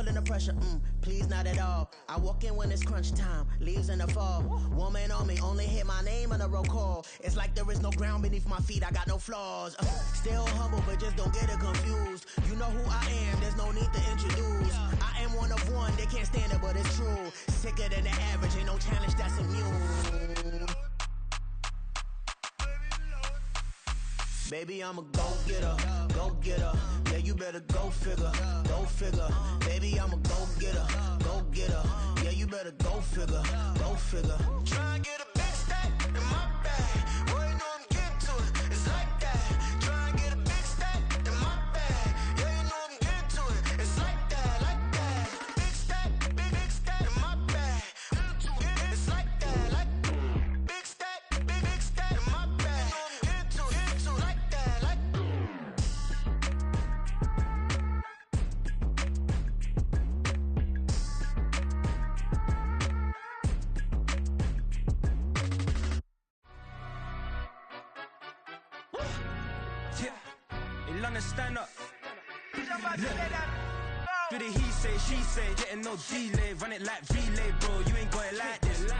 feeling the pressure, please not at all. I walk in when it's crunch time, leaves in the fall. Woman on me, only hit my name on a roll call. It's like there is no ground beneath my feet, I got no flaws. Still humble, but just don't get it confused. You know who I am, there's no need to introduce. I am one of one, they can't stand it, but it's true. Sicker than the average, ain't no challenge that's immune. Baby, I'm a go-getter, go-getter. Yeah, you better go figure, go figure. Baby, I'm a go-getter, go-getter. Yeah, you better go figure, go figure. Try and get a big stack in my bag. Boy, you know I'm getting to it, it's like that. Try and get a big stack in my bag. Yeah, you know I'm getting to it, it's like that, like that. Big stack in my bag. It's like that, like big stack in my bag. Into like that, like. London, stand up. Do the he say, she say, getting no delay. Run it like relay, bro, you ain't got it like this.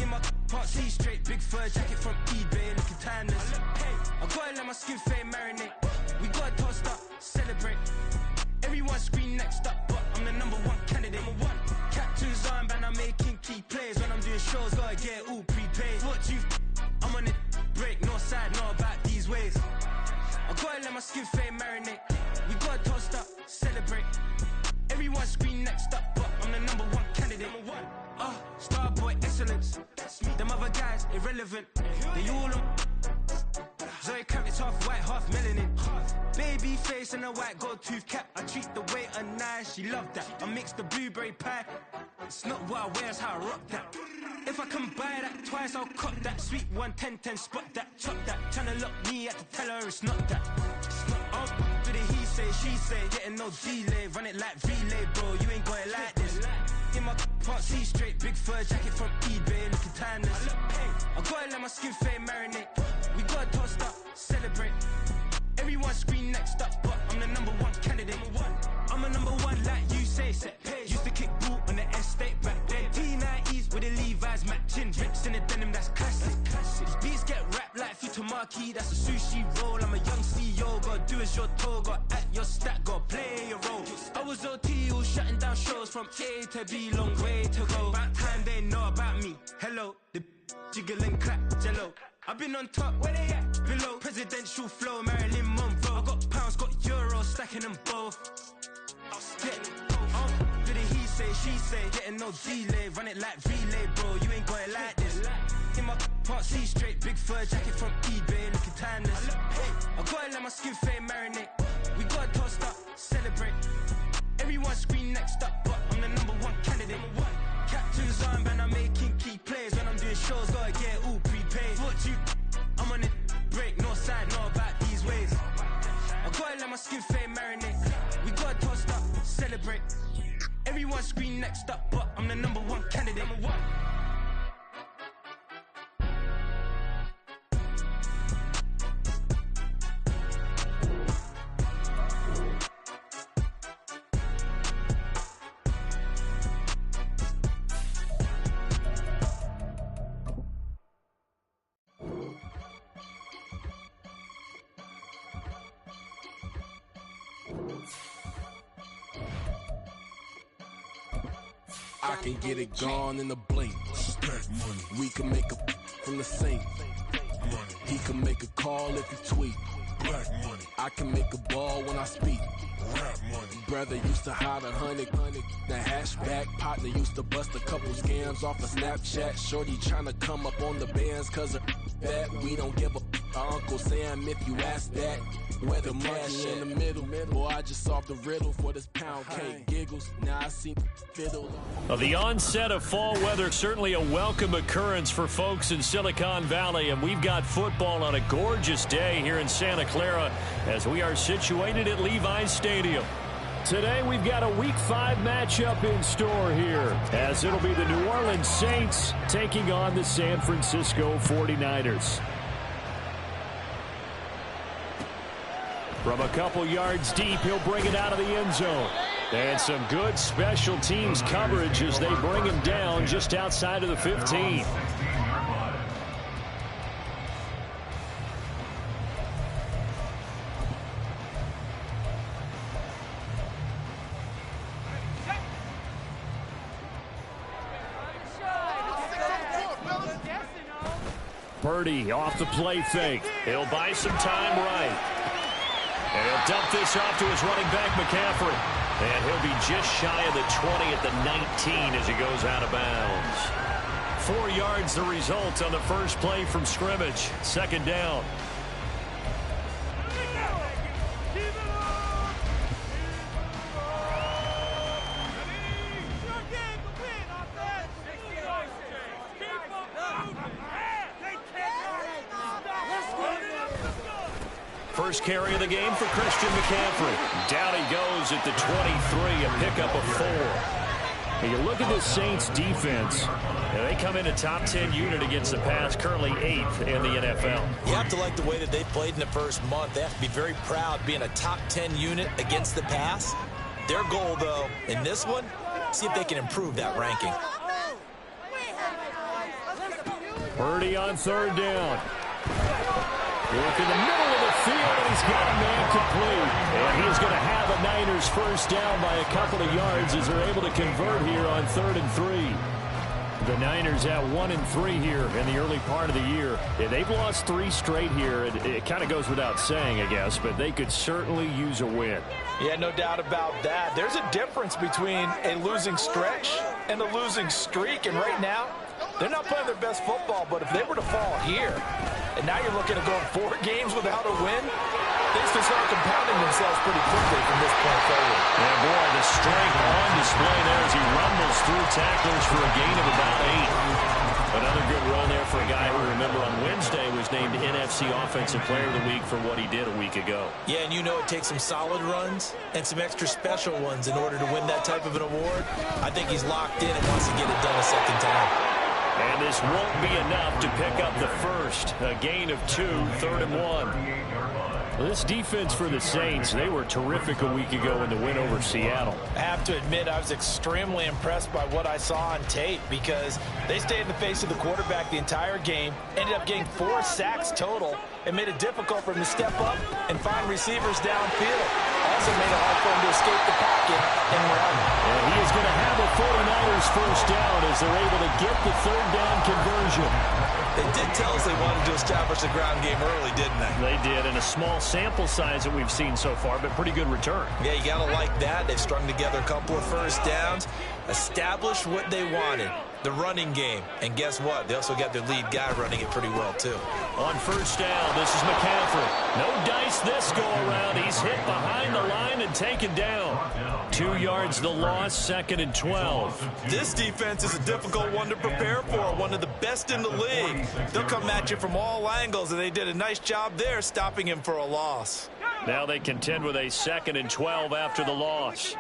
In my can't see straight, big fur jacket from eBay, looking timeless. I gotta let my skin fade marinate. We gotta toast up, celebrate. Everyone scream next up, but I'm the #1 candidate. Captain's armband, I'm making key plays. When I'm doing shows, gotta get it all prepaid. What you I'm on it, break, no side, no about these ways. I gotta let my skin fade marinate. We gotta toast up, celebrate. Everyone scream next up, but I'm the #1 candidate. Starboy excellence. Them other guys irrelevant. They all on. Zoe Kravitz half white, half melanin. Baby face and a white gold tooth cap. I treat the waiter nice, she love that. I mix the blueberry pie. It's not what I wear, it's how I rock that. If I can buy that twice, I'll cop that. Sweet 110, spot that, chop that. Tryna lock me at to tell her it's not that. Do the he say, she say, getting no delay. Run it like relay, bro, you ain't got it like this. In my can't see straight, big fur jacket from eBay, looking timeless. I gotta let my skin fade marinate. We gotta toast up, celebrate. Everyone scream next up, but I'm the #1 candidate. I'm a #1 like you say, set pace. Used to kick ball on the estate back then. T90s with the Levi's matching. Rips in the denim, that's classic. These beats get wrapped like Futamaki, that's a sushi roll. I'm a young CEO, gotta do as you're told. Gotta act your stat, gotta play your role. I was OT, all shutting down shows from A to B, long way to go. About time they know about me. Hello, the jiggle and clap, jello. I've been on top, where they at? Below, presidential flow, Marilyn Monroe. I got pounds, got euros, stacking them both. Do the he say, she say, getting no delay. Run it like relay, bro, you ain't got it like this. In my can't see straight, big fur jacket from eBay, looking timeless. I gotta let my skin fade marinate. We gotta toast up, celebrate. Everyone scream next up, but I'm the #1 candidate. Captain's armband, I'm making key plays. When I'm doing shows, gotta get it all prepaid. What you I'm on it, break, no side, no about these ways. I gotta let my skin fade marinate. We gotta toast up, celebrate. Everyone scream next up, but I'm the #1 candidate. I can get it gone in a blink. We can make a from the sink. He can make a call if he tweet. I can make a ball when I speak. Brother used to hide 100. The hashback partner used to bust a couple scams off of Snapchat. Shorty tryna come up on the bands cause of that. We don't give a Uncle Sam if you ask that. Where the money in the middle. Boy, I just solved the riddle for this pound cake. Giggles, now I see fiddle. Well, the onset of fall weather, certainly a welcome occurrence for folks in Silicon Valley, and we've got football on a gorgeous day here in Santa Clara as we are situated at Levi's Stadium. Today we've got a Week 5 matchup in store here, as it'll be the New Orleans Saints taking on the San Francisco 49ers. From a couple yards deep, he'll bring it out of the end zone. And some good special teams coverage as they bring him down just outside of the 15. Purdy off the play fake. He'll buy some time right. And he'll dump this off to his running back, McCaffrey. And he'll be just shy of the 20 at the 19 as he goes out of bounds. 4 yards the result on the first play from scrimmage. Second down. First carry of the game for Christian McCaffrey. Down he goes at the 23, a pickup of 4. And you look at this Saints defense, and they come in a top 10 unit against the pass, currently 8th in the NFL. You have to like the way that they played in the first month. They have to be very proud being a top 10 unit against the pass. Their goal, though, in this one, see if they can improve that ranking. Purdy on third down. Look in the middle of the field, and he's got a man complete. And he's going to have a Niners first down by a couple of yards as they're able to convert here on 3rd and 3. The Niners at 1-3 here in the early part of the year. Yeah, they've lost 3 straight here. It kind of goes without saying, I guess, but they could certainly use a win. Yeah, no doubt about that. There's a difference between a losing stretch and a losing streak, and right now, they're not playing their best football, but if they were to fall here, and now you're looking at going 4 games without a win, things can start compounding themselves pretty quickly from this point forward. Yeah, boy, the strength on display there as he rumbles through tacklers for a gain of about 8. Another good run there for a guy who, remember, on Wednesday was named NFC Offensive Player of the Week for what he did a week ago. Yeah, and you know it takes some solid runs and some extra special ones in order to win that type of an award. I think he's locked in and wants to get it done a second time. And this won't be enough to pick up the first. A gain of 2, 3rd and 1. Well, this defense for the Saints, they were terrific a week ago in the win over Seattle. I have to admit, I was extremely impressed by what I saw on tape because they stayed in the face of the quarterback the entire game, ended up getting 4 sacks total, and made it difficult for him to step up and find receivers downfield. Also made it hard for him to escape the pocket and run. And he is going to have a 49ers first down as they're able to get the 3rd down conversion. They did tell us they wanted to establish the ground game early, didn't they? They did, in a small sample size that we've seen so far, but pretty good return. Yeah, you got to like that. They've strung together a couple of first downs, established what they wanted, the running game. And guess what? They also got their lead guy running it pretty well, too. On first down, this is McCaffrey. No dice this go-around. He's hit behind the line and taken down. 2 yards the loss, 2nd and 12. This defense is a difficult one to prepare for, one of the best in the league. They'll come at you from all angles, and they did a nice job there stopping him for a loss. Now they contend with a 2nd and 12 after the loss.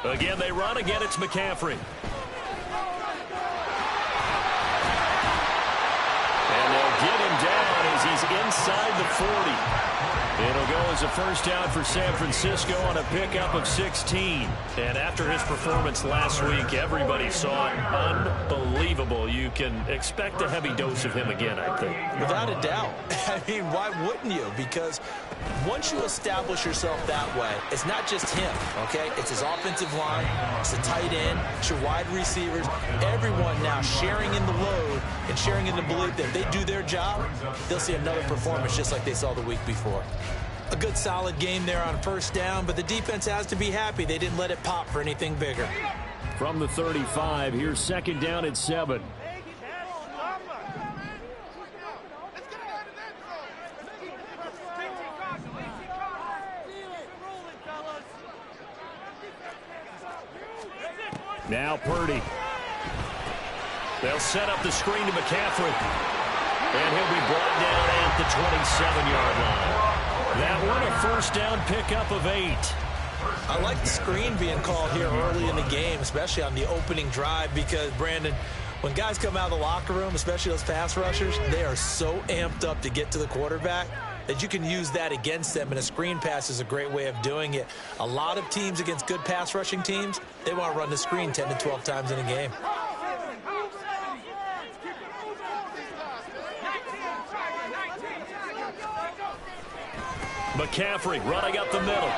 Again, they run. Again, it's McCaffrey. And they'll get him down as he's inside the 40. It'll go as a first down for San Francisco on a pickup of 16. And after his performance last week, everybody saw it. Unbelievable. You can expect a heavy dose of him again, I think. Without a doubt. I mean, why wouldn't you? Because once you establish yourself that way, it's not just him, okay? It's his offensive line, it's the tight end, it's your wide receivers, everyone now sharing in the load and sharing in the belief that if they do their job, they'll see another performance just like they saw the week before. A good solid game there on first down, but the defense has to be happy they didn't let it pop for anything bigger. From the 35, here's 2nd down at 7. Now Purdy. They'll set up the screen to McCaffrey. And he'll be brought down at the 27-yard line. That one, a first down pickup of 8. I like the screen being called here early in the game, especially on the opening drive, because, Brandon, When guys come out of the locker room, especially those pass rushers, they are so amped up to get to the quarterback that you can use that against them, and a screen pass is a great way of doing it. A lot of teams against good pass rushing teams, they want to run the screen 10 to 12 times in a game. McCaffrey running up the middle.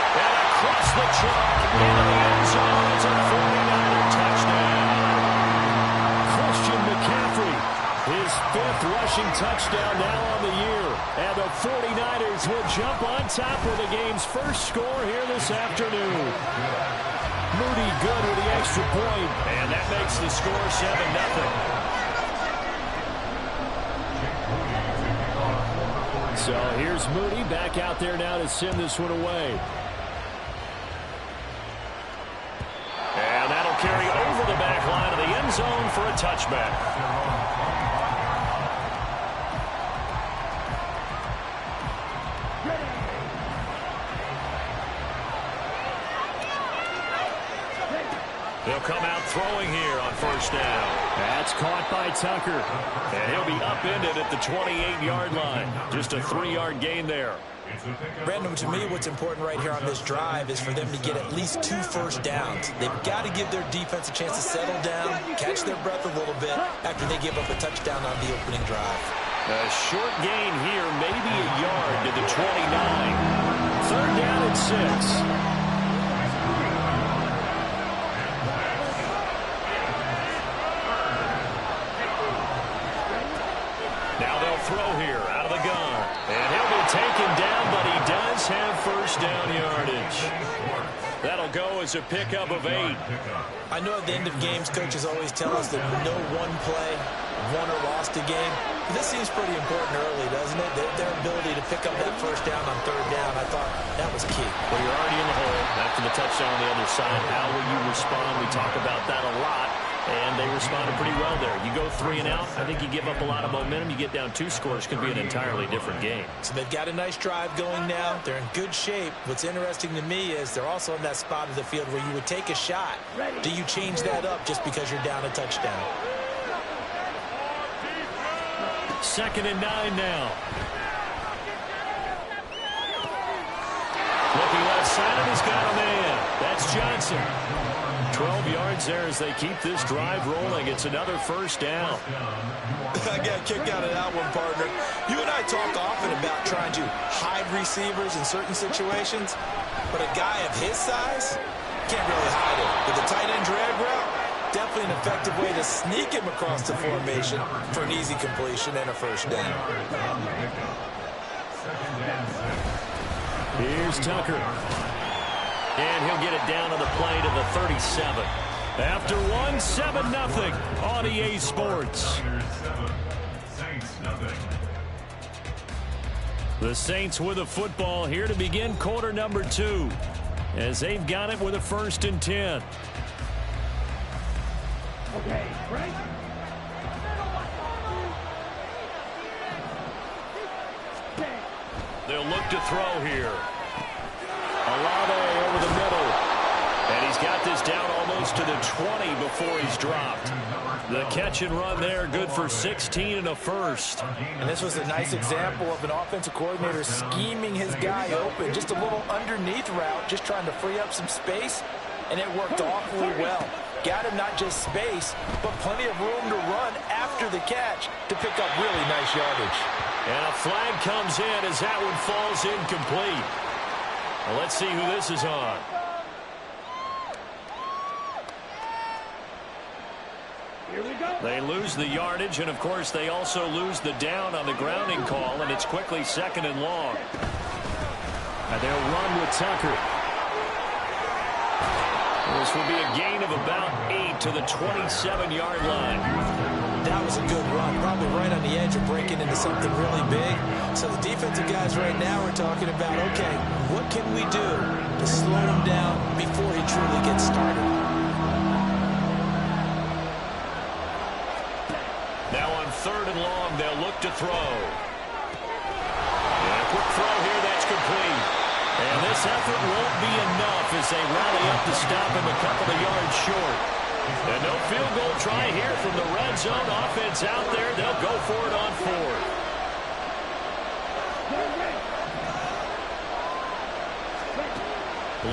And across the chalk into the end zone. It's a 49er touchdown. Christian McCaffrey, his 5th rushing touchdown now on the year. And the 49ers will jump on top with the game's first score here this afternoon. Moody good with the extra point. And that makes the score 7-0. So here's Moody back out there now to send this one away. And that'll carry over the back line of the end zone for a touchback. They'll come out throwing here on first down. That's caught by Tucker. And he'll be upended at the 28-yard line. Just a 3-yard gain there. Brandon, to me, what's important right here on this drive is for them to get at least 2 first downs. They've got to give their defense a chance to settle down, catch their breath a little bit after they give up a touchdown on the opening drive. A short gain here, maybe a yard to the 29. 3rd down and 6. Throw here out of the gun. And he'll be taken down, but he does have first down yardage. That'll go as a pickup of 8. I know at the end of games, coaches always tell us that no one play won or lost a game. This seems pretty important early, doesn't it? Their ability to pick up that first down on 3rd down, I thought that was key. Well, you're already in the hole. After the touchdown on the other side, how will you respond? We talk about that a lot. And they responded pretty well there. You go 3 and out, I think you give up a lot of momentum. You get down 2 scores, could be an entirely different game. So they've got a nice drive going now. They're in good shape. What's interesting to me is they're also in that spot of the field where you would take a shot. Do you change that up just because you're down a touchdown? 2nd and 9 now. Looking left side, and he's got a man. That's Johnson. 12 yards there as they keep this drive rolling. It's another first down. I got a kick out of that one, partner. You and I talk often about trying to hide receivers in certain situations, but a guy of his size can't really hide it. With the tight end drag route, definitely an effective way to sneak him across the formation for an easy completion and a first down. Here's Tucker. And he'll get it down on the play to the 37. After 1, 7-0 on EA Sports. The Saints with a football here to begin quarter number 2. As they've got it with a 1st and 10. Okay, right? They'll look to throw here. Olave over the middle. And he's got this down almost to the 20 before he's dropped. The catch and run there, good for 16 and a first. And this was a nice example of an offensive coordinator scheming his guy open. Just a little underneath route, just trying to free up some space. And it worked awfully well. Got him not just space, but plenty of room to run after the catch to pick up really nice yardage. And a flag comes in as that one falls incomplete. Well, let's see who this is on. Here we go. They lose the yardage, and of course they also lose the down on the grounding call, and it's quickly 2nd and long. And they'll run with Tucker. This will be a gain of about 8 to the 27-yard line. That was a good run, probably right on the edge of breaking into something really big. So the defensive guys right now are talking about, okay, what can we do to slow him down before he truly gets started? Now on 3rd and long, they'll look to throw. And a quick throw here, that's complete. And this effort won't be enough as they rally up to stop him a couple of yards short. And no field goal try here from the red zone. Offense out there. They'll go for it on 4th.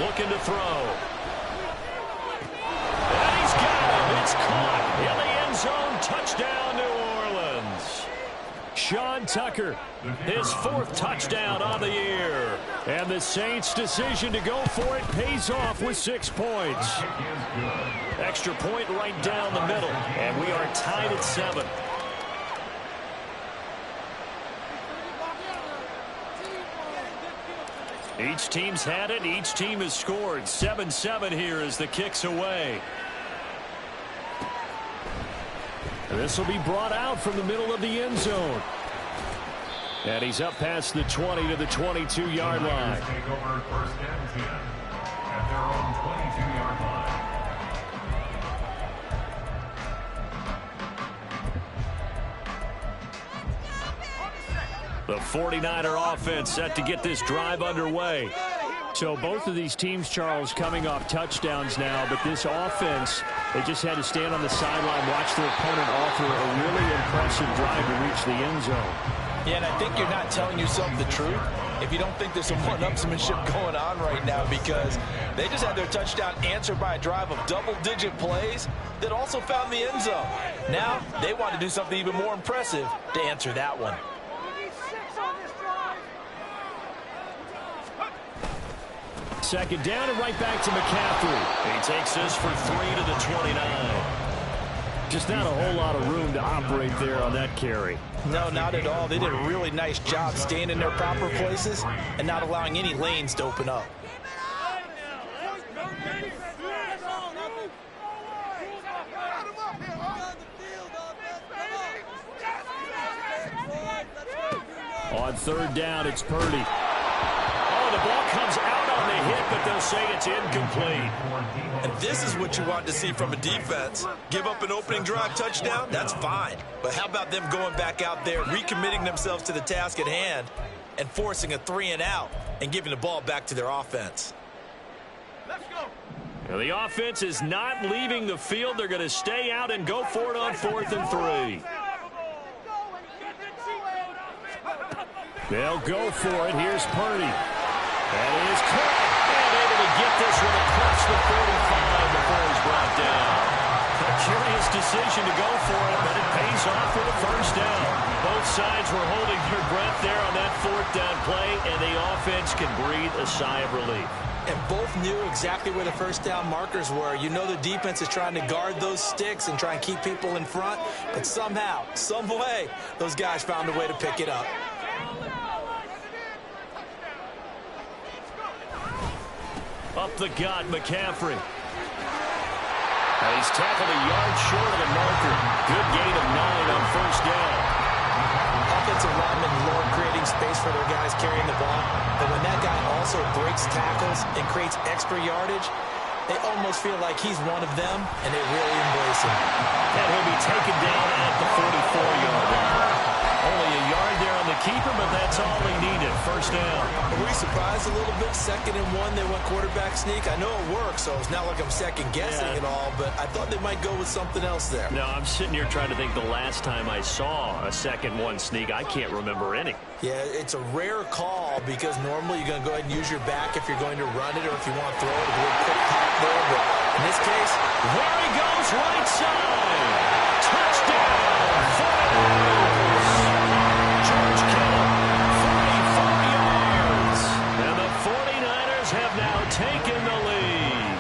Looking to throw. And he's got him. It's caught in the end zone. Touchdown, New Orleans. Sean Tucker, his 4th touchdown on the year. And the Saints' decision to go for it pays off with 6 points. Extra point right down the middle. And we are tied at 7. Each team's had it. Each team has scored. 7-7 here as the kick's away. This will be brought out from the middle of the end zone. And he's up past the 20 to the 22-yard line. Take over 1st and 10 at their own 22-yard line. The 49er offense set to get this drive underway. So both of these teams, Charles, coming off touchdowns now, but this offense, they just had to stand on the sideline, watch their opponent offer a really impressive drive to reach the end zone. Yeah, and I think you're not telling yourself the truth if you don't think there's some one-upsmanship going on right now, because they just had their touchdown answered by a drive of double-digit plays that also found the end zone. Now they want to do something even more impressive to answer that one. Second down and right back to McCaffrey. He takes this for 3 to the 29. Just not a whole lot of room to operate there on that carry. No, not at all. They did a really nice job staying in their proper places and not allowing any lanes to open up. On 3rd down, it's Purdy. Oh, the ball comes out on the hit, but they'll say it's incomplete. And this is what you want to see from a defense. Give up an opening drive touchdown, that's fine. But how about them going back out there, recommitting themselves to the task at hand, and forcing a 3-and-out and giving the ball back to their offense? Let's go. Now, the offense is not leaving the field. They're going to stay out and go for it on 4th and 3. They'll go for it. Here's Purdy. That is caught. And able to get this one across the 45 before he's brought down. A curious decision to go for it, but it pays off with a 1st down. Both sides were holding their breath there on that 4th down play, and the offense can breathe a sigh of relief. And both knew exactly where the 1st down markers were. You know the defense is trying to guard those sticks and try and keep people in front, but somehow, some way, those guys found a way to pick it up. Up the gut, McCaffrey. He's tackled a yard short of the marker. Good gain of 9 on 1st down. Offensive linemen love creating space for their guys carrying the ball, but when that guy also breaks tackles and creates extra yardage, they almost feel like he's one of them, and they really embrace him. And he'll be taken down at the 44-yard line. Only a yard there on the keeper, but that's all he needed. 1st down. Were we surprised a little bit? 2nd and 1, they went quarterback sneak. I know it works, so it's not like I'm second-guessing it all, but I thought they might go with something else there. No, I'm sitting here trying to think the last time I saw a 2nd 1 sneak. I can't remember any. Yeah, it's a rare call because normally you're going to go ahead and use your back if you're going to run it or if you want to throw it. A little quick hop there, but in this case, there he goes, right side. Touchdown, 49ers. George Kittle, 44 yards. And the 49ers have now taken the lead.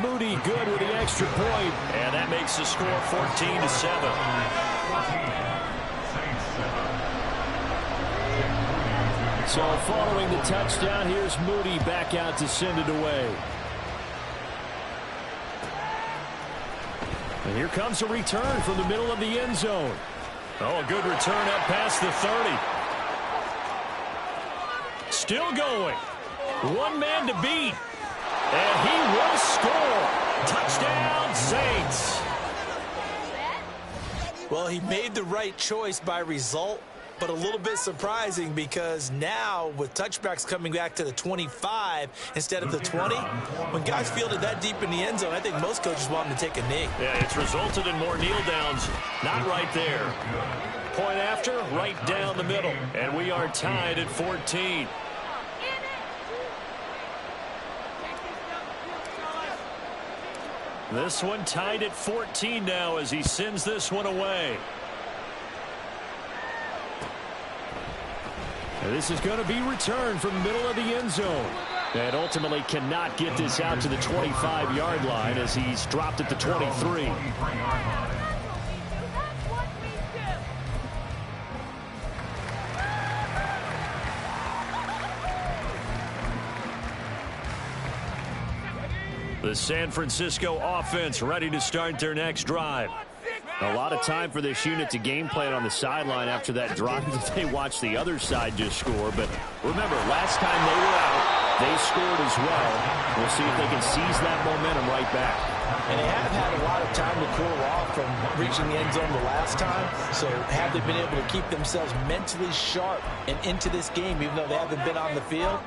Moody good with the extra point, and that makes the score 14-7. So following the touchdown, here's Moody back out to send it away. And here comes a return from the middle of the end zone. Oh, a good return up past the 30. Still going. One man to beat. And he will score. Touchdown, Saints. Well, he made the right choice by result, but a little bit surprising because now with touchbacks coming back to the 25 instead of the 20, when guys fielded that deep in the end zone, I think most coaches want them to take a knee. Yeah, it's resulted in more kneel downs. Not right there. Point after, right down the middle. And we are tied at 14. This one tied at 14 now as he sends this one away. And this is going to be returned from the middle of the end zone. And ultimately cannot get this out to the 25-yard line as he's dropped at the 23. The San Francisco offense ready to start their next drive. A lot of time for this unit to game plan on the sideline after that drive that they watched the other side just score. But remember, last time they were out, they scored as well. We'll see if they can seize that momentum right back. And they have had a lot of time to cool off from reaching the end zone the last time. So have they been able to keep themselves mentally sharp and into this game, even though they haven't been on the field?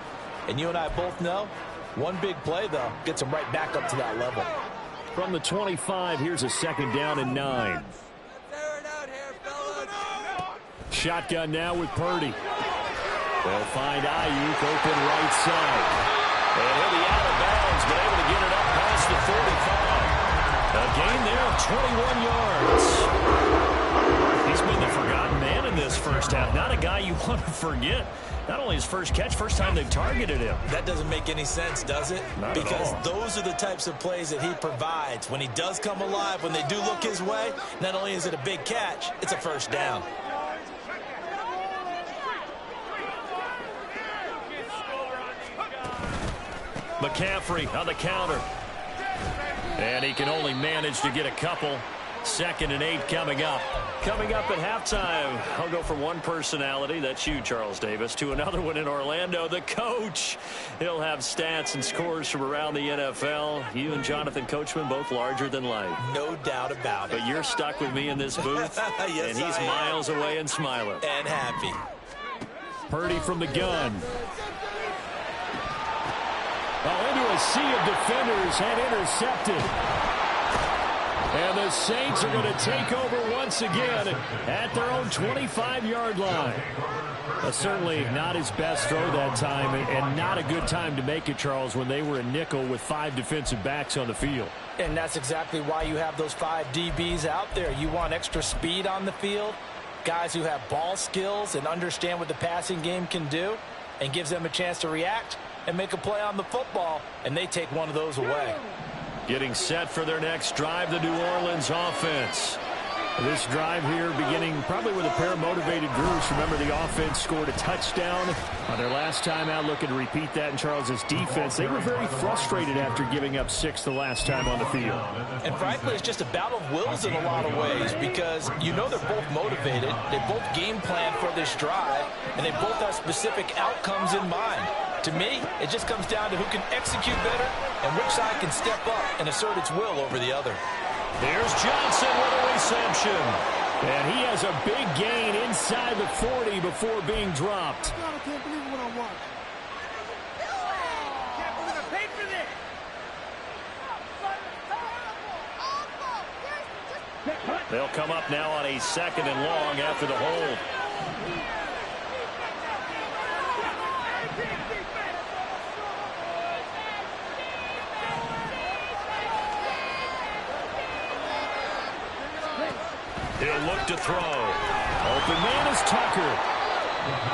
And you and I both know, one big play, though, gets them right back up to that level. From the 25, here's a 2nd down and 9. Shotgun now with Purdy. They'll find Ayuk open right side. And he'll be out of bounds, but able to get it up past the 45. A gain there of 21 yards. He's been the forgotten man in this first half. Not a guy you want to forget. Not only his first catch, first time they've targeted him. That doesn't make any sense, does it? Not because at all. Those are the types of plays that he provides. When he does come alive, when they do look his way, not only is it a big catch, it's a first down. McCaffrey on the counter. And he can only manage to get a couple. 2nd and 8 coming up. Coming up at halftime, I'll go from one personality, that's you, Charles Davis, to another one in Orlando, the coach. He'll have stats and scores from around the NFL. You and Jonathan Coachman, both larger than life. No doubt about it. But you're stuck with me in this booth, yes, and he's miles away and smiling. And happy. Purdy from the gun. Into a sea of defenders and intercepted. And the Saints are going to take over once again at their own 25-yard line. Certainly not his best throw that time, and not a good time to make it, Charles, when they were a nickel with 5 defensive backs on the field. And that's exactly why you have those 5 DBs out there. You want extra speed on the field, guys who have ball skills and understand what the passing game can do, and gives them a chance to react and make a play on the football, and they take one of those away. Getting set for their next drive, the New Orleans offense. This drive here beginning probably with a pair of motivated groups. Remember, the offense scored a touchdown on their last time out. Looking to repeat that in Charles's defense. They were very frustrated after giving up 6 the last time on the field. And frankly, it's just a battle of wills in a lot of ways because you know they're both motivated. They both game plan for this drive, and they both have specific outcomes in mind. To me, it just comes down to who can execute better and which side can step up and assert its will over the other. There's Johnson with a reception. And he has a big gain inside the 40 before being dropped. God, I can't believe what I watched. Can't believe I paid for this. They'll come up now on a 2nd and long after the hold. He'll look to throw. Open man is Tucker.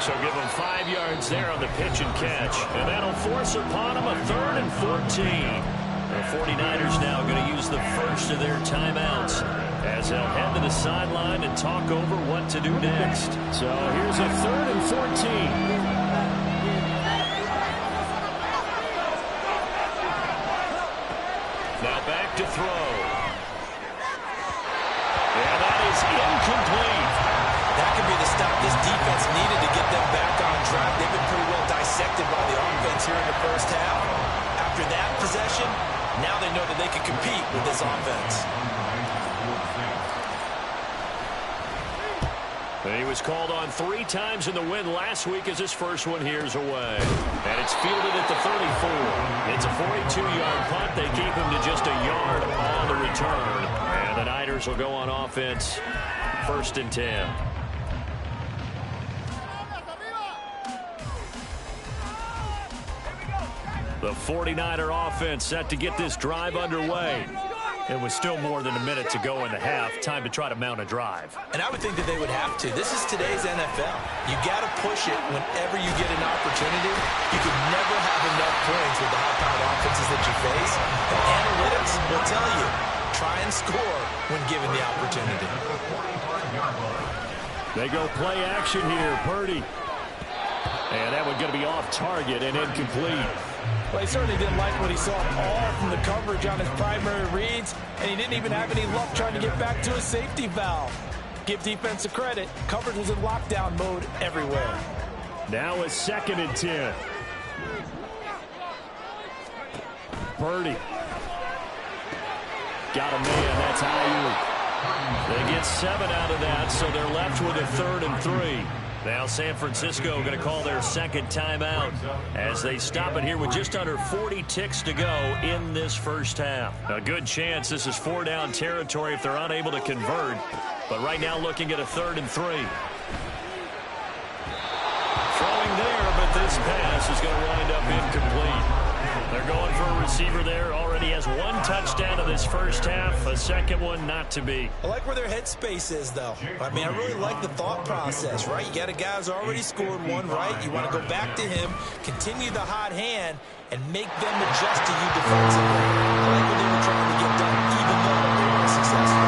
So give him 5 yards there on the pitch and catch. And that'll force upon him a 3rd and 14. The 49ers now going to use the first of their timeouts as they'll head to the sideline and talk over what to do next. So here's a 3rd and 14. Now back to throw. And that is incomplete. That could be the stop this defense needed to get them back on track. They've been pretty well dissected by the offense here in the first half. After that possession, now they know that they can compete with this offense. He was called on 3 times in the win last week as his first one here's away. And it's fielded at the 34. It's a 42-yard punt. They keep him to just a yard on the return. And the Niners will go on offense, 1st and 10. The 49er offense set to get this drive underway. It was still more than a minute to go in the half. Time to try to mount a drive. And I would think that they would have to. This is today's NFL. You got to push it whenever you get an opportunity. You can never have enough points with the high-powered offenses that you face. The analytics will tell you, try and score when given the opportunity. They go play action here. Purdy. And that one's going to be off target and incomplete. Well, he certainly didn't like what he saw all from the coverage on his primary reads, and he didn't even have any luck trying to get back to his safety valve. Give defense a credit. Coverage was in lockdown mode everywhere. Now a 2nd and 10. Purdy. Got a man. That's Ayuk. They get 7 out of that, so they're left with a 3rd and 3. Now San Francisco going to call their 2nd timeout as they stop it here with just under 40 ticks to go in this first half. A good chance this is 4-down territory if they're unable to convert. But right now looking at a 3rd and 3. Throwing there, but this pass is going to wind up incomplete. They're going for a receiver there. Already has 1 touchdown in this first half. A 2nd one not to be. I like where their headspace is, though. I mean, I really like the thought process, right? You got a guy who's already scored 1, right? You want to go back to him, continue the hot hand, and make them adjust to you defensively. I like what they were trying to get done, even though they weren't successful.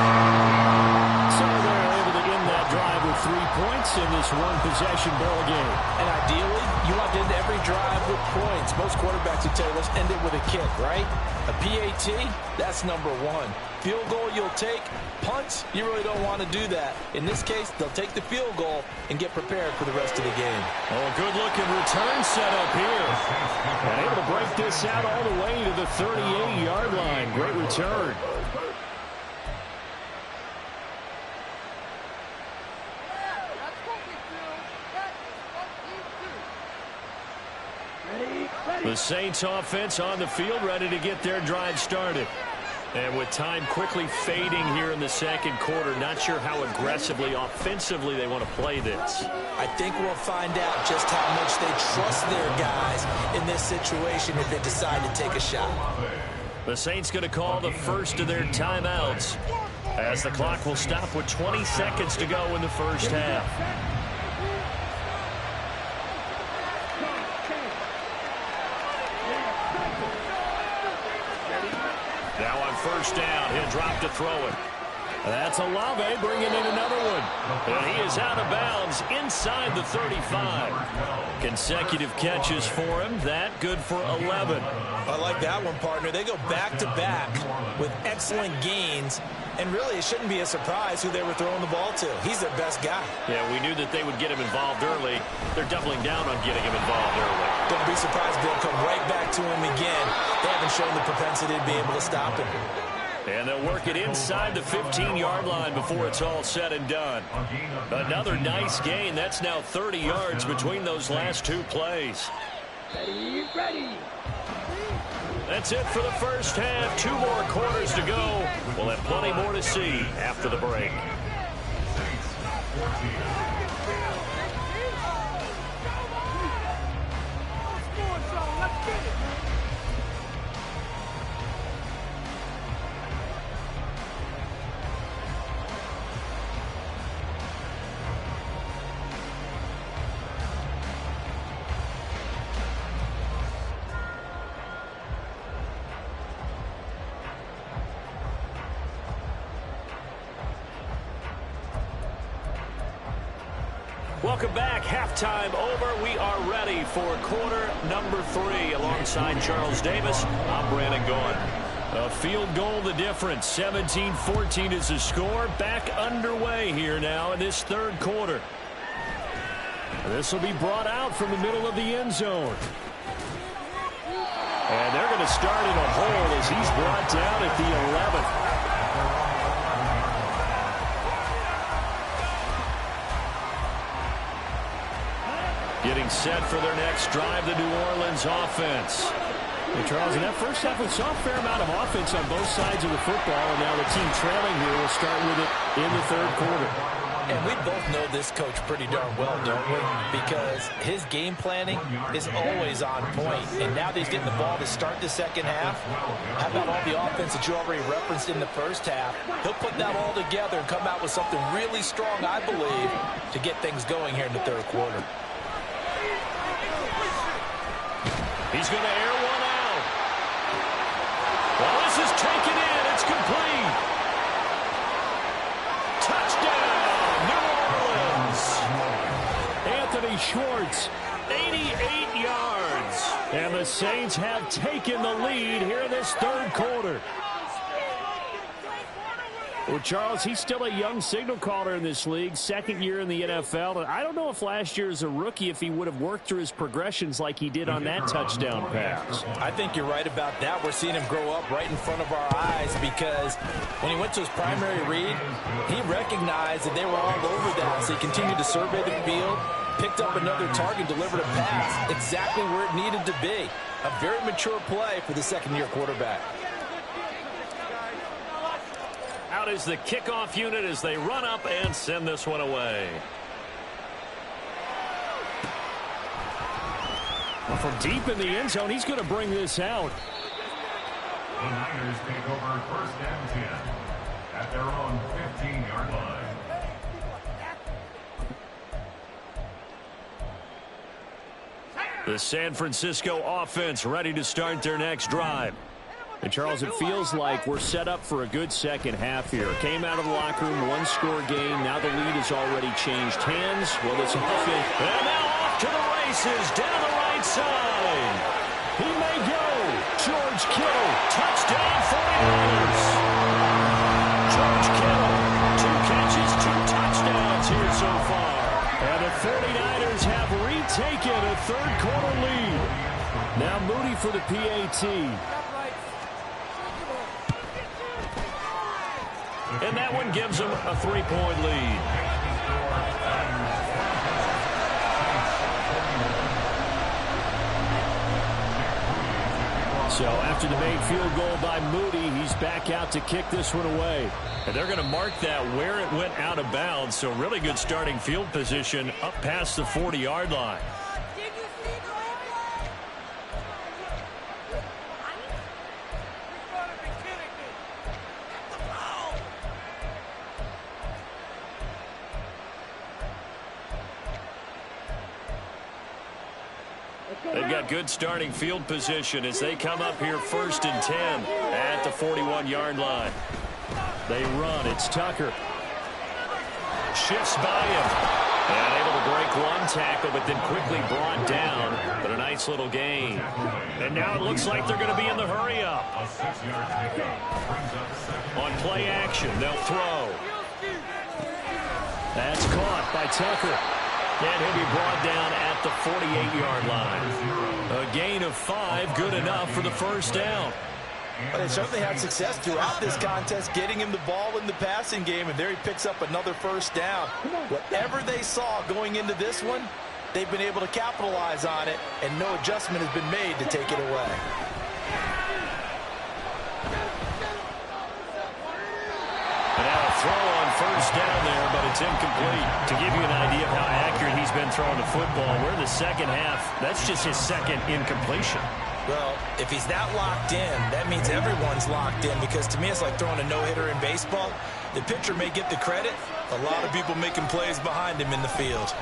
So they're able to end that drive with 3 points in this 1-possession ball game. And ideally, you want to end every drive with points. Most quarterbacks would tell you, let's end it with a kick, right? A PAT, that's number 1. Field goal you'll take. Punts, you really don't want to do that. In this case, they'll take the field goal and get prepared for the rest of the game. Oh, good-looking return setup here. And able to break this out all the way to the 38-yard line. Great return. The Saints offense on the field, ready to get their drive started. And with time quickly fading here in the 2nd quarter, not sure how aggressively, offensively they want to play this. I think we'll find out just how much they trust their guys in this situation if they decide to take a shot. The Saints going to call the first of their timeouts as the clock will stop with 20 seconds to go in the first half. Now on 1st down, he'll drop to throw it. That's Olave bringing in another one. And he is out of bounds inside the 35. Consecutive catches for him. That good for 11. I like that one, partner. They go back-to-back with excellent gains. And really, it shouldn't be a surprise who they were throwing the ball to. He's their best guy. Yeah, we knew that they would get him involved early. They're doubling down on getting him involved early. Don't be surprised they'll come right back to him again. They haven't shown the propensity to be able to stop him. And they'll work it inside the 15-yard line before it's all said and done. Another nice gain. That's now 30 yards between those last 2 plays. Ready. That's it for the first half. 2 more quarters to go. We'll have plenty more to see after the break. Let's get it. Welcome back. Halftime over. We are ready for quarter number 3. Alongside Charles Davis, I'm Brandon Gaudin. A field goal the difference. 17-14 is the score. Back underway here now in this 3rd quarter. This will be brought out from the middle of the end zone. And they're going to start in a hole as he's brought down at the 11th. Getting set for their next drive, the New Orleans offense. Well, Charles, in that first half, we saw a fair amount of offense on both sides of the football, and now the team trailing here will start with it in the third quarter. And we both know this coach pretty darn well, don't we? Because his game planning is always on point. And now that he's getting the ball to start the second half, how about all the offense that you already referenced in the first half? He'll put that all together and come out with something really strong, I believe, to get things going here in the third quarter. He's going to air one out. Well, this is taken in. It's complete. Touchdown, New Orleans. Anthony Schwartz, 88 yards. And the Saints have taken the lead here in this third quarter. Well, Charles, he's still a young signal caller in this league, second year in the NFL. And I don't know if last year as a rookie, if he would have worked through his progressions like he did on that touchdown pass. I think you're right about that. We're seeing him grow up right in front of our eyes because when he went to his primary read, he recognized that they were all over that. So he continued to survey the field, picked up another target, delivered a pass exactly where it needed to be. A very mature play for the second-year quarterback. Out is the kickoff unit as they run up and send this one away. Well, from deep in the end zone, he's going to bring this out. The Niners take over first and 10 at their own 15-yard line. The San Francisco offense ready to start their next drive. And, Charles, it feels like we're set up for a good second half here. Came out of the locker room, one-score game. Now the lead has already changed hands. Well, it's offense. And now off to the races down the right side. He may go. George Kittle. Touchdown, 49ers. George Kittle. 2 catches, 2 touchdowns here so far. And the 49ers have retaken a third-quarter lead. Now Moody for the PAT. And that one gives them a 3-point lead. So after the made field goal by Moody, he's back out to kick this one away. And they're going to mark that where it went out of bounds. So really good starting field position up past the 40-yard line. They've got good starting field position as they come up here first and 10 at the 41-yard line. They run. It's Tucker. Shifts by him. And able to break one tackle, but then quickly brought down. But a nice little gain. And now it looks like they're going to be in the hurry-up. On play action, they'll throw. That's caught by Tucker. And he'll be brought down at the 48-yard line. A gain of 5, good enough for the first down. But they certainly had success throughout this contest, getting him the ball in the passing game, and there he picks up another first down. Whatever they saw going into this one, they've been able to capitalize on it, and no adjustment has been made to take it away. And now a throw on first down there, but it's incomplete. To give you an idea of how accurate he's been throwing the football, we're in the second half. That's just his second incompletion. Well, if he's that locked in, that means everyone's locked in, because to me it's like throwing a no-hitter in baseball. The pitcher may get the credit. A lot of people making plays behind him in the field.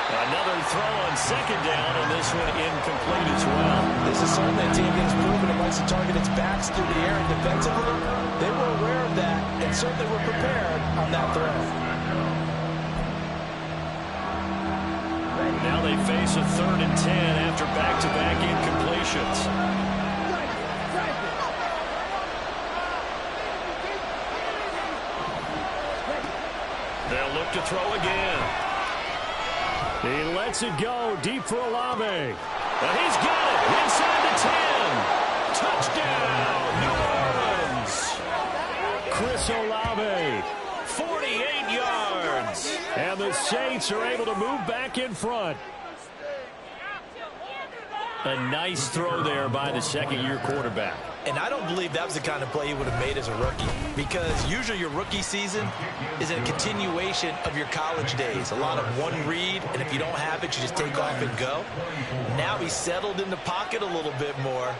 Another throw on second down, and this one incomplete as well. This is certainly a team that has proven it likes to target its backs through the air and defensively. They were aware of that and certainly were prepared on that throw. Now they face a 3rd and 10 after back-to-back incompletions. They'll look to throw again. He lets it go deep for Olave. And he's got it inside the 10. Touchdown, New Orleans. Chris Olave. 48 yards. downs. And the Saints are able to move back in front. A nice throw there by the second-year quarterback. And I don't believe that was the kind of play he would have made as a rookie, because usually your rookie season is a continuation of your college days. A lot of one read, and if you don't have it, you just take off and go. Now he's settled in the pocket a little bit more,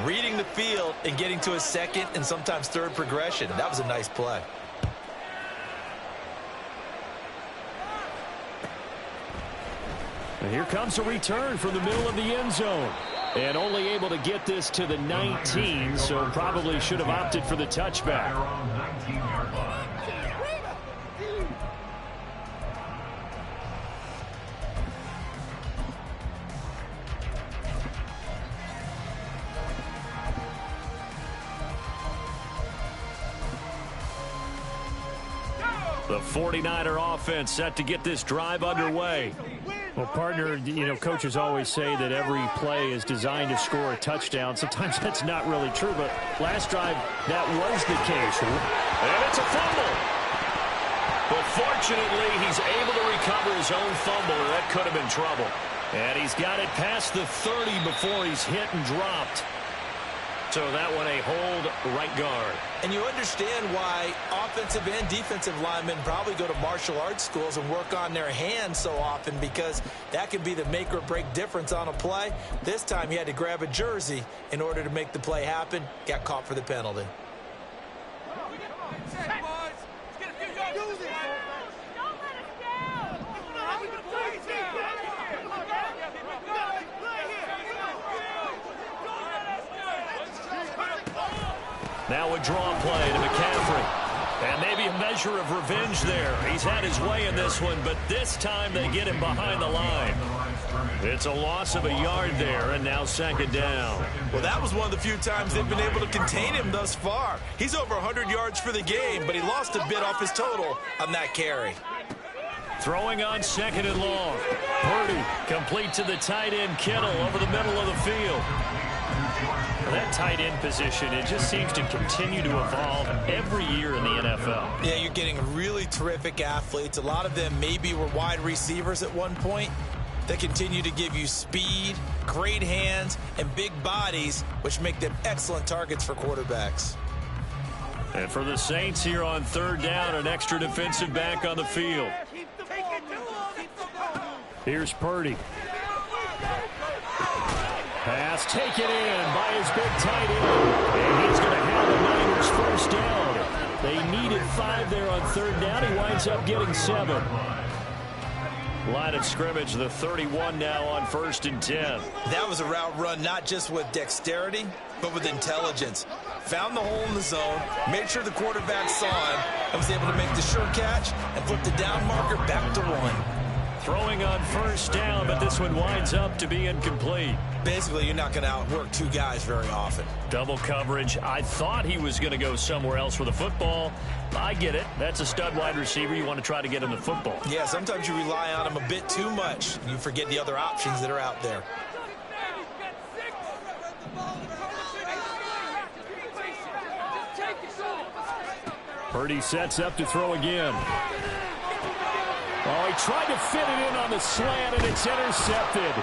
reading the field and getting to his second and sometimes third progression. That was a nice play. And here comes a return from the middle of the end zone. And only able to get this to the 19, so probably should have opted for the touchback. The 49er offense set to get this drive underway. Well, partner, you know, coaches always say that every play is designed to score a touchdown. Sometimes that's not really true, but last drive, that was the case. And it's a fumble. But fortunately, he's able to recover his own fumble, or that could have been trouble. And he's got it past the 30 before he's hit and dropped. So that one a hold right guard. And you understand why offensive and defensive linemen probably go to martial arts schools and work on their hands so often, because that can be the make or break difference on a play. This time he had to grab a jersey in order to make the play happen. Got caught for the penalty. Now a draw play to McCaffrey. And maybe a measure of revenge there. He's had his way in this one, but this time they get him behind the line. It's a loss of a yard there, and now second down. Well, that was one of the few times they've been able to contain him thus far. He's over 100 yards for the game, but he lost a bit off his total on that carry. Throwing on second and long. Purdy complete to the tight end Kittle over the middle of the field. That tight end position, it just seems to continue to evolve every year in the NFL. Yeah, you're getting really terrific athletes. A lot of them maybe were wide receivers at one point. They continue to give you speed, great hands, and big bodies, which make them excellent targets for quarterbacks. And for the Saints here on third down, an extra defensive back on the field. Here's Purdy. Pass taken in by his big tight end. And he's going to have the Niners first down. They needed 5 there on third down. He winds up getting 7. Line of scrimmage, the 31 now on 1st and 10. That was a route run not just with dexterity, but with intelligence. Found the hole in the zone, made sure the quarterback saw him, and was able to make the sure catch and flip the down marker back to 1. Throwing on first down, but this one winds up to be incomplete. Basically, you're not going to outwork 2 guys very often. Double coverage. I thought he was going to go somewhere else for the football. I get it. That's a stud wide receiver. You want to try to get him the football. Yeah, sometimes you rely on him a bit too much. You forget the other options that are out there. Purdy sets up to throw again. Oh, he tried to fit it in on the slant, and it's intercepted.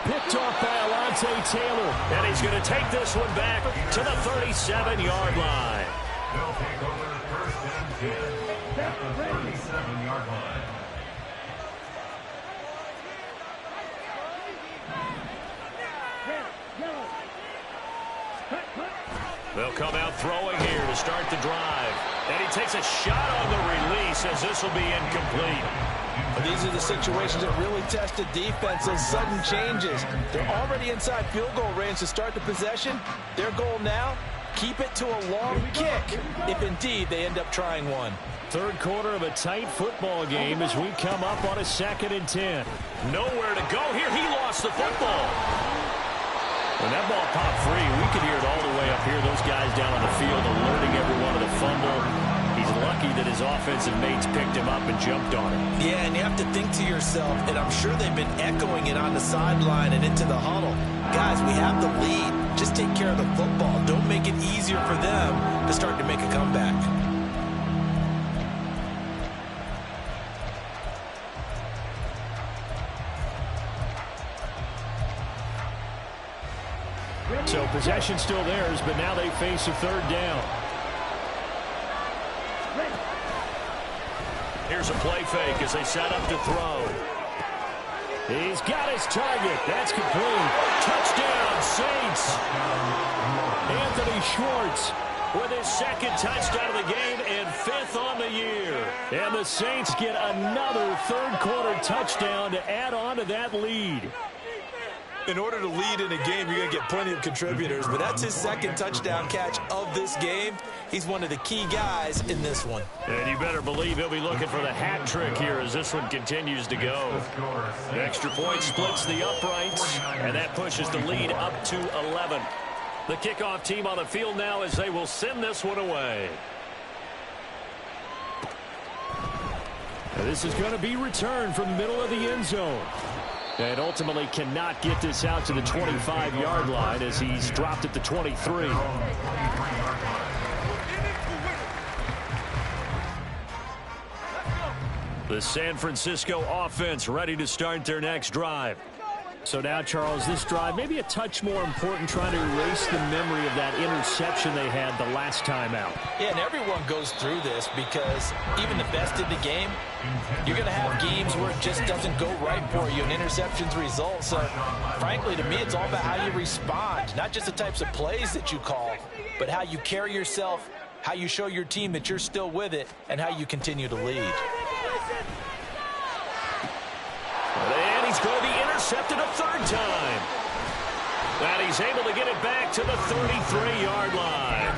Picked off by Alontae Taylor. And he's going to take this one back to the 37-yard line. They'll take over first and 10 at the 37-yard line. They'll come out throwing here to start the drive. And he takes a shot on the release as this will be incomplete. But these are the situations that really test the defense, those sudden changes. They're already inside field goal range to start the possession. Their goal now, keep it to a long kick, if indeed they end up trying one. Third quarter of a tight football game as we come up on a 2nd and 10. Nowhere to go here. He lost the football. When that ball popped free, we could hear it all the way up here. Those guys down on the field alerting everyone of the fumble. He's lucky that his offensive mates picked him up and jumped on him. Yeah, and you have to think to yourself, and I'm sure they've been echoing it on the sideline and into the huddle. Guys, we have the lead. Just take care of the football. Don't make it easier for them to start to make a comeback. So possession still theirs, but now they face a third down. Here's a play fake as they set up to throw. He's got his target. That's complete. Touchdown, Saints. Anthony Schwartz with his second touchdown of the game and 5th on the year. And the Saints get another third-quarter touchdown to add on to that lead. In order to lead in a game, you're going to get plenty of contributors, but that's his second touchdown catch of this game. He's one of the key guys in this one. And you better believe he'll be looking for the hat trick here as this one continues to go. The extra point splits the uprights, and that pushes the lead up to 11. The kickoff team on the field now as they will send this one away. And this is going to be returned from the middle of the end zone. And ultimately cannot get this out to the 25-yard line as he's dropped at the 23. The San Francisco offense ready to start their next drive. So now, Charles, this drive maybe a touch more important, trying to erase the memory of that interception they had the last time out. Yeah, and everyone goes through this because even the best in the game, you're going to have games where it just doesn't go right for you, and interceptions result. So, frankly, to me, it's all about how you respond, not just the types of plays that you call, but how you carry yourself, how you show your team that you're still with it, and how you continue to lead. And he's going to be intercepted a third time. And he's able to get it back to the 33-yard line.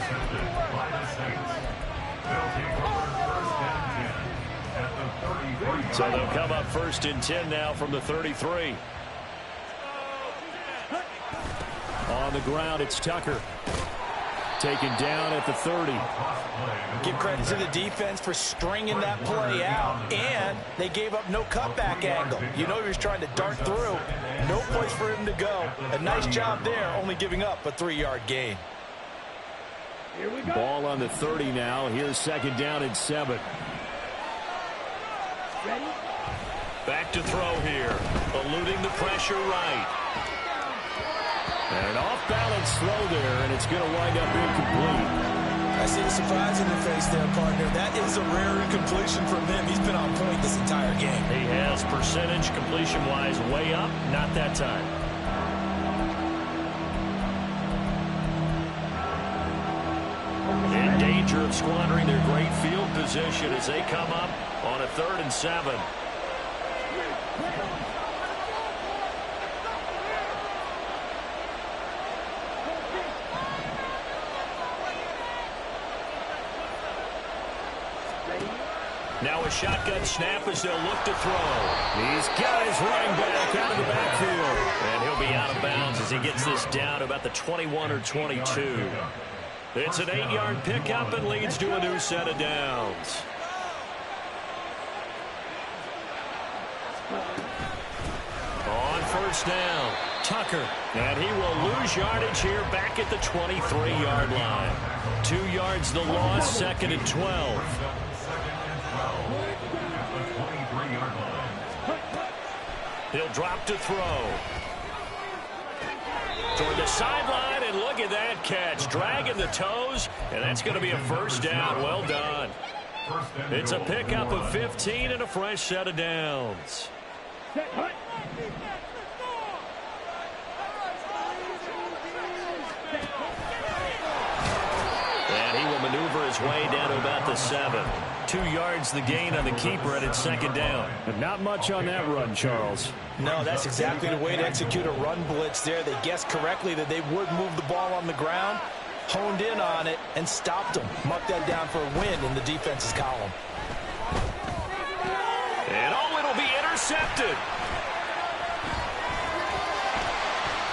So they'll come up 1st and 10 now from the 33. On the ground, it's Tucker. Taken down at the 30. Give credit to the defense for stringing that play out, and they gave up no cutback angle. You know he was trying to dart through. No place for him to go. A nice job there, only giving up a 3-yard gain. Ball on the 30 now. Here's 2nd down and 7. Back to throw here. Eluding the pressure right. And an off-balance throw there, and it's going to wind up incomplete. I see a surprise in your face there, partner. That is a rare incompletion from him. He's been on point this entire game. He has percentage completion-wise way up. Not that time. In danger of squandering their great field position as they come up on a 3rd and 7. Now a shotgun snap as they'll look to throw. He's got his running back out of the backfield. And he'll be out of bounds as he gets this down to about the 21 or 22. It's an 8-yard pickup and leads to a new set of downs. On 1st down, Tucker. And he will lose yardage here back at the 23-yard line. 2 yards the loss, 2nd and 12. He'll drop to throw. Toward the sideline, and look at that catch. Dragging the toes, and that's going to be a 1st down. Well done. It's a pickup of 15 and a fresh set of downs. And he will maneuver his way down to about the 7. 2 yards the gain on the keeper, and it's 2nd down. But not much on that run, Charles. No, that's exactly the way to execute a run blitz there. They guessed correctly that they would move the ball on the ground, honed in on it, and stopped them. Marked that down for a win in the defense's column. And it'll be intercepted.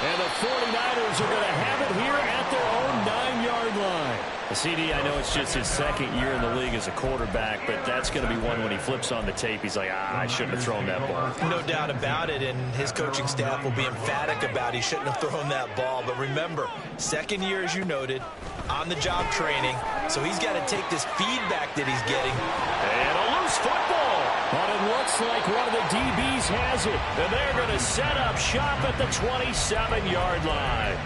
And the 49ers are going to have it here at their own 9-yard line. CD, I know it's just his 2nd year in the league as a quarterback, but that's going to be one when he flips on the tape. He's like, I shouldn't have thrown that ball. No doubt about it, and his coaching staff will be emphatic about he shouldn't have thrown that ball. But remember, 2nd year, as you noted, on-the-job training, so he's got to take this feedback that he's getting. And a loose football. But it looks like one of the DBs has it, and they're going to set up shop at the 27-yard line.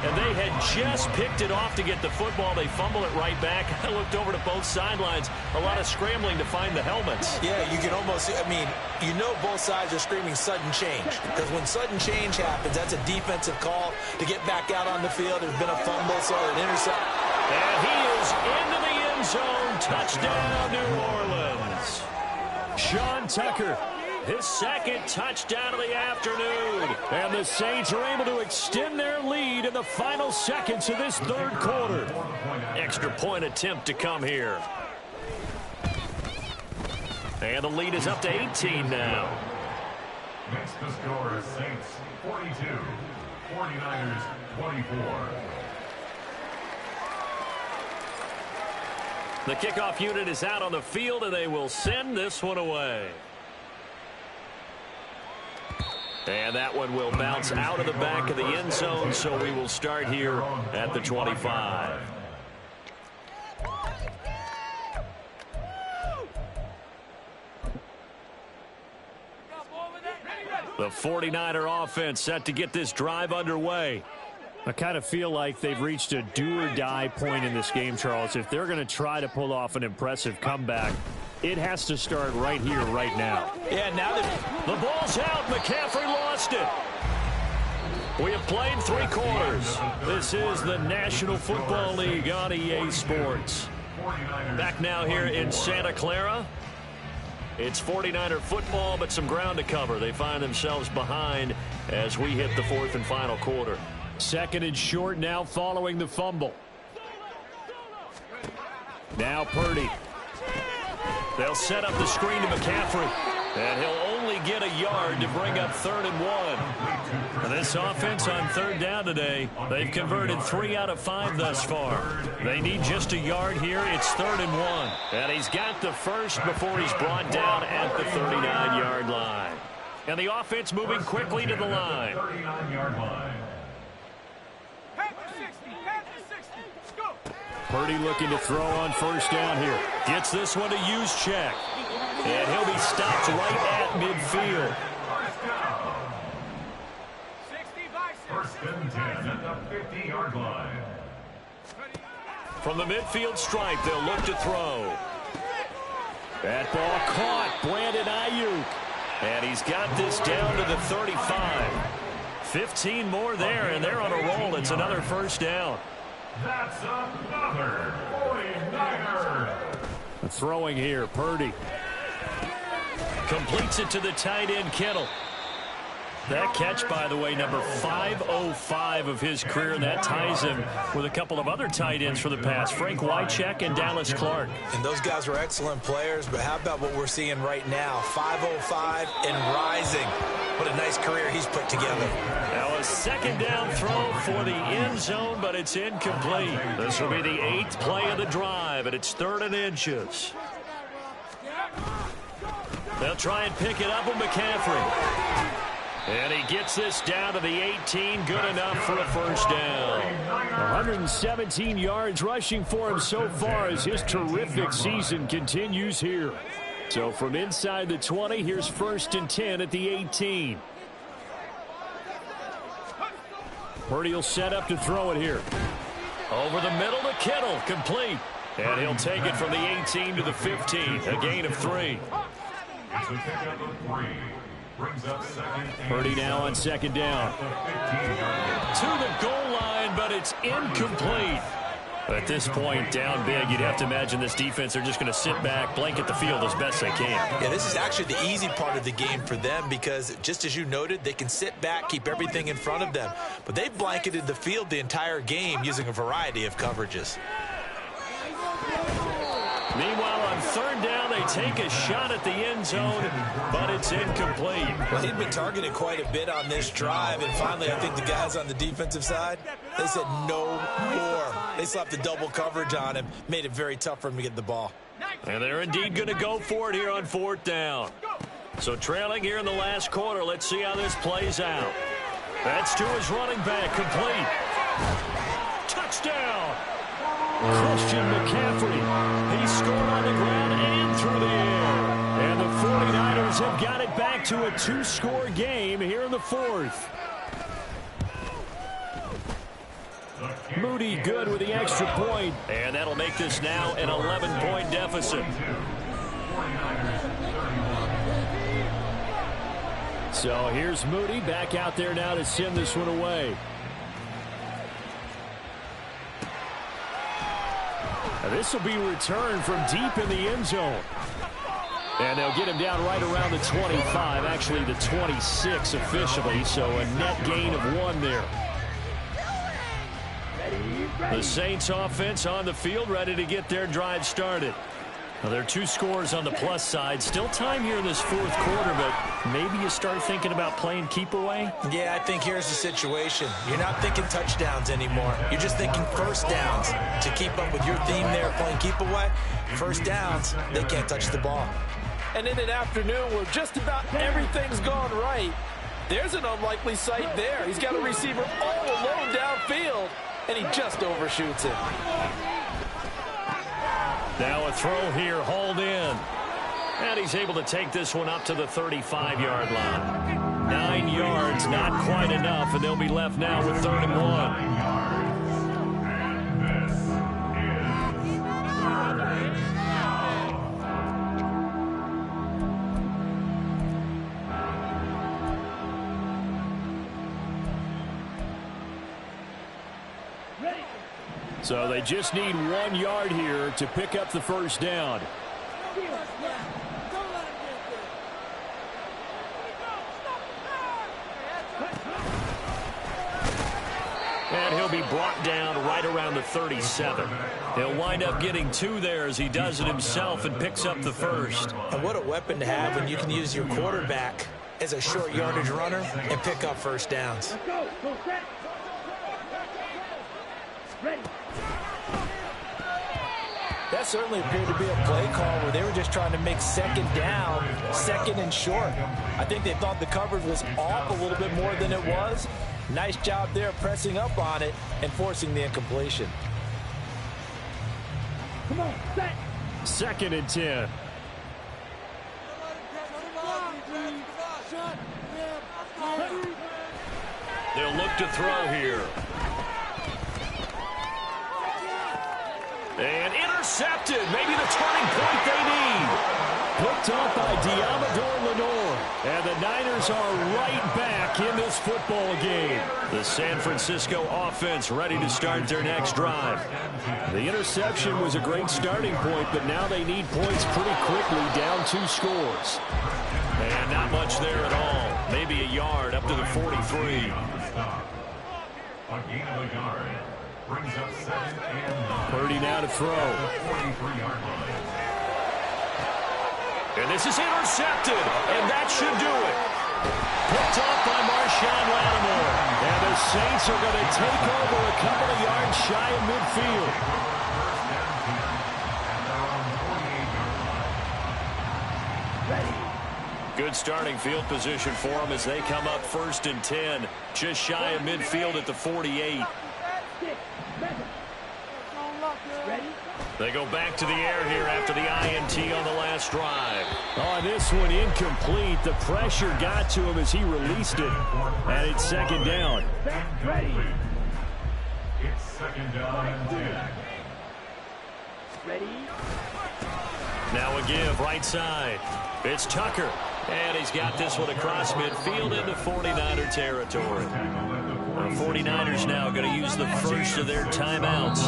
and they had just picked it off to get the football. They fumble it right back. I looked over to both sidelines. A lot of scrambling to find the helmets. Yeah, you can almost, I mean, you know both sides are screaming sudden change. Because when sudden change happens, that's a defensive call to get back out on the field. There's been a fumble, so an intercept. And he is into the end zone. Touchdown, New Orleans. Sean Tucker, his second touchdown of the afternoon. And the Saints are able to extend their lead in the final seconds of this third quarter. Extra point attempt to come here. And the lead is up to 18 now. Makes the score Saints 42, 49ers 24. The kickoff unit is out on the field, and they will send this one away. And that one will bounce out of the back of the end zone, so we will start here at the 25. The 49er offense set to get this drive underway. I kind of feel like they've reached a do-or-die point in this game, Charles. If they're going to try to pull off an impressive comeback, it has to start right here, right now. Yeah, now that the ball's out, McCaffrey lost it. We have played 3 quarters. This is the National Football League on EA Sports. Back now here in Santa Clara. It's 49er football, but some ground to cover. They find themselves behind as we hit the 4th and final quarter. Second and short now following the fumble. Now Purdy. They'll set up the screen to McCaffrey. And he'll only get a yard to bring up 3rd and 1. And this offense on 3rd down today, they've converted 3 out of 5 thus far. They need just a yard here. It's 3rd and 1. And he's got the first before he's brought down at the 39-yard line. And the offense moving quickly to the line. 39-yard line. Purdy looking to throw on 1st down here. Gets this one to Juszczyk. And he'll be stopped right at midfield. First and 10 at the 50-yard line. From the midfield stripe, they'll look to throw. That ball caught. Brandon Ayuk. And he's got this down to the 35. 15 more there, and they're on a roll. It's another 1st down. That's another 49er. Throwing here, Purdy. Completes it to the tight end, Kittle. That catch, by the way, number 505 of his career, and that ties him with a couple of other tight ends for the past, Frank Wycheck and Dallas Clark. And those guys were excellent players, but how about what we're seeing right now? 505 and rising. What a nice career he's put together. Now a 2nd down throw for the end zone, but it's incomplete. This will be the 8th play of the drive, and it's 3rd and inches. They'll try and pick it up with McCaffrey. And he gets this down to the 18. Good enough for a 1st down. 117 yards rushing for him so far as his terrific season continues here. So from inside the 20, here's 1st and 10 at the 18. Purdy will set up to throw it here. Over the middle to Kittle. Complete. And he'll take it from the 18 to the 15. A gain of 3. So pick up a 3. Brings up 2nd. Purdy now on 2nd down. To the goal line, but it's incomplete. At this point, down big, you'd have to imagine this defense, they're just going to sit back, blanket the field as best they can. Yeah, this is actually the easy part of the game for them because, just as you noted, they can sit back, keep everything in front of them. But they've blanketed the field the entire game using a variety of coverages. Meanwhile, on 3rd down, they take a shot at the end zone, but it's incomplete. Well, he'd been targeted quite a bit on this drive, and finally, I think the guys on the defensive side, they said no more. They slapped the double coverage on him, made it very tough for him to get the ball. And they're indeed going to go for it here on 4th down. So trailing here in the last quarter, let's see how this plays out. That's to his running back, complete. Touchdown! Christian McCaffrey. He scored on the ground and through the air. And the 49ers have got it back to a 2-score game here in the 4th. Moody good with the extra point. And that'll make this now an 11-point deficit. So here's Moody back out there now to send this one away. Now this will be returned from deep in the end zone. And they'll get him down right around the 25, actually the 26 officially, so a net gain of 1 there. The Saints offense on the field, ready to get their drive started. Now, there are 2 scores on the plus side. Still time here in this 4th quarter, but maybe you start thinking about playing keep away? Yeah, I think here's the situation. You're not thinking touchdowns anymore. You're just thinking first downs. To keep up with your theme there, playing keep away, first downs, they can't touch the ball. And in an afternoon where just about everything's gone right, there's an unlikely sight there. He's got a receiver all alone downfield, and he just overshoots it. Now a throw here, hauled in. And he's able to take this one up to the 35-yard line. 9 yards, not quite enough, and they'll be left now with 3rd and 1. So they just need 1 yard here to pick up the first down. And he'll be brought down right around the 37. He'll wind up getting 2 there as he does it himself and picks up the first. And what a weapon to have when you can use your quarterback as a short yardage runner and pick up first downs. That certainly appeared to be a play call where they were just trying to make 2nd down, 2nd and short. I think they thought the coverage was off a little bit more than it was. Nice job there pressing up on it and forcing the incompletion. Come on, set. 2nd and 10. They'll look to throw here. And intercepted. Maybe the turning point they need. Picked off by Diamador Lenore. And the Niners are right back in this football game. The San Francisco offense ready to start their next drive. The interception was a great starting point, but now they need points pretty quickly, down 2 scores. And not much there at all. Maybe a yard up to the 43. A gain of a yard. Brings up 2nd and 9. Purdy now to throw. And this is intercepted, and that should do it. Picked off by Marshawn Lattimore. And the Saints are going to take over a couple of yards shy of midfield. Good starting field position for them as they come up 1st and 10. Just shy of midfield at the 48. They go back to the air here after the INT on the last drive. On this one, incomplete. The pressure got to him as he released it. And it's 2nd down. It's 2nd down and 10. Ready. Now a give right side. It's Tucker. And he's got this one across midfield into 49er territory. The 49ers now going to use the first of their timeouts.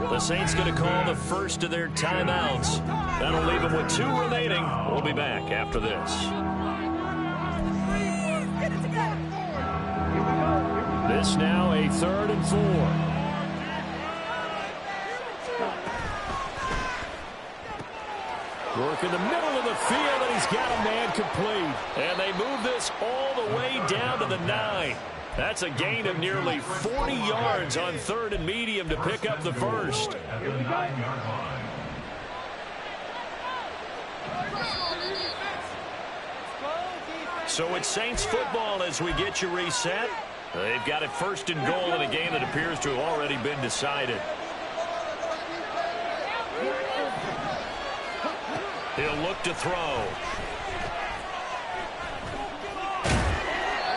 The Saints going to call the first of their timeouts. That'll leave them with 2 remaining. We'll be back after this. This now a 3rd and 4. Work in the middle of the field, and he's got a man complete. And they move this all the way down to the 9. That's a gain of nearly 40 yards on 3rd and medium to pick up the first. So it's Saints football as we get you reset. They've got it 1st and goal in a game that appears to have already been decided. He'll look to throw.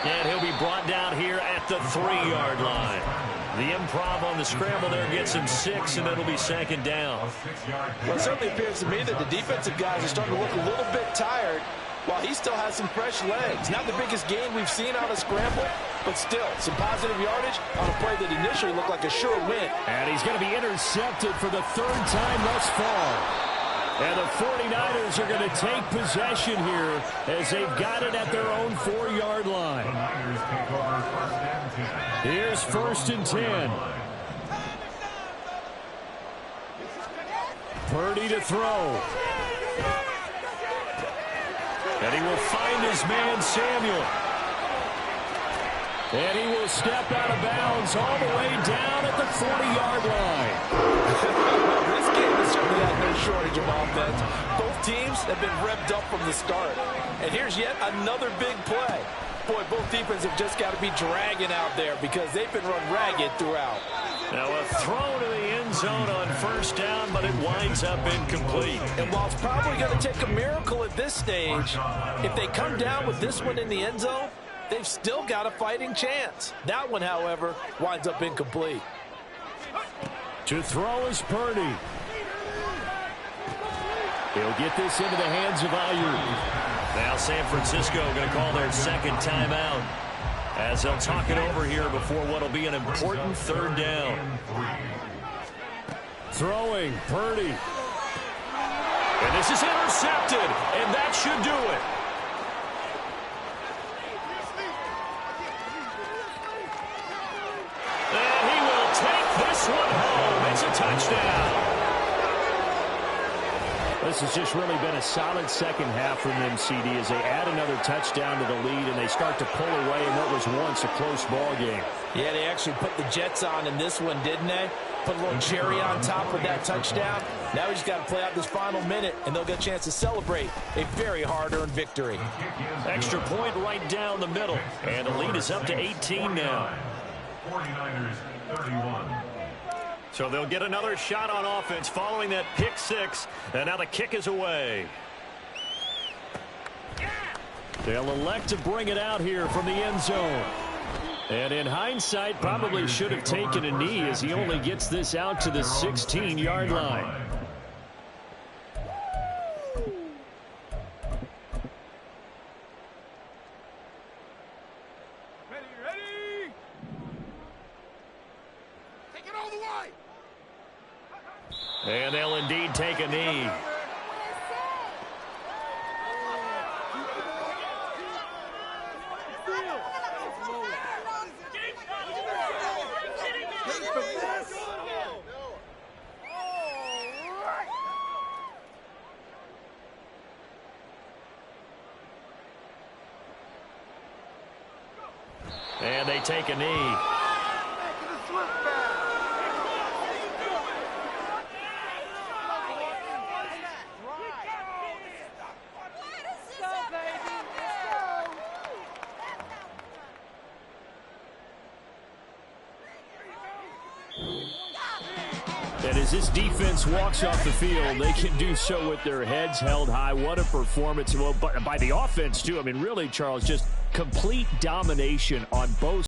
And he'll be brought down here at the 3-yard line. The improv on the scramble there gets him 6, and it'll be second down. Well, it certainly appears to me that the defensive guys are starting to look a little bit tired while he still has some fresh legs. Not the biggest gain we've seen on a scramble, but still some positive yardage on a play that initially looked like a sure win. And he's going to be intercepted for the 3rd time thus far. And the 49ers are going to take possession here as they've got it at their own 4-yard line. Here's 1st and 10. Purdy to throw. And he will find his man, Samuel. And he will step out of bounds all the way down at the 40-yard line. This game has certainly had no shortage of offense. Both teams have been revved up from the start. And here's yet another big play. Boy, both defenses have just got to be dragging out there because they've been run ragged throughout. Now a throw to the end zone on 1st down, but it winds up incomplete. And while it's probably going to take a miracle at this stage, if they come down with this one in the end zone, they've still got a fighting chance. That one, however, winds up incomplete. To throw is Purdy. He'll get this into the hands of Ayuk. Now San Francisco going to call their 2nd timeout as they'll talk it over here before what will be an important 3rd down. Throwing, Purdy. And this is intercepted, and that should do it. And he will take this one home. It's a touchdown. This has just really been a solid second half from them, CD, as they add another touchdown to the lead and they start to pull away in what was once a close ball game. Yeah, they actually put the Jets on in this one, didn't they? Put a little cherry on top with that touchdown. Now he's got to play out this final minute, and they'll get a chance to celebrate a very hard-earned victory. Extra point right down the middle, and the lead is up to 18 now. 49ers 31. So they'll get another shot on offense following that pick 6, and now the kick is away. They'll elect to bring it out here from the end zone. And in hindsight, probably should have taken a knee as he only gets this out to the 16-yard line. Ready? Take it all the way. And they'll indeed take a knee. And they take a knee. And as this defense walks off the field, they can do so with their heads held high. What a performance. Well, by the offense, too. I mean, really, Charles, just complete domination on both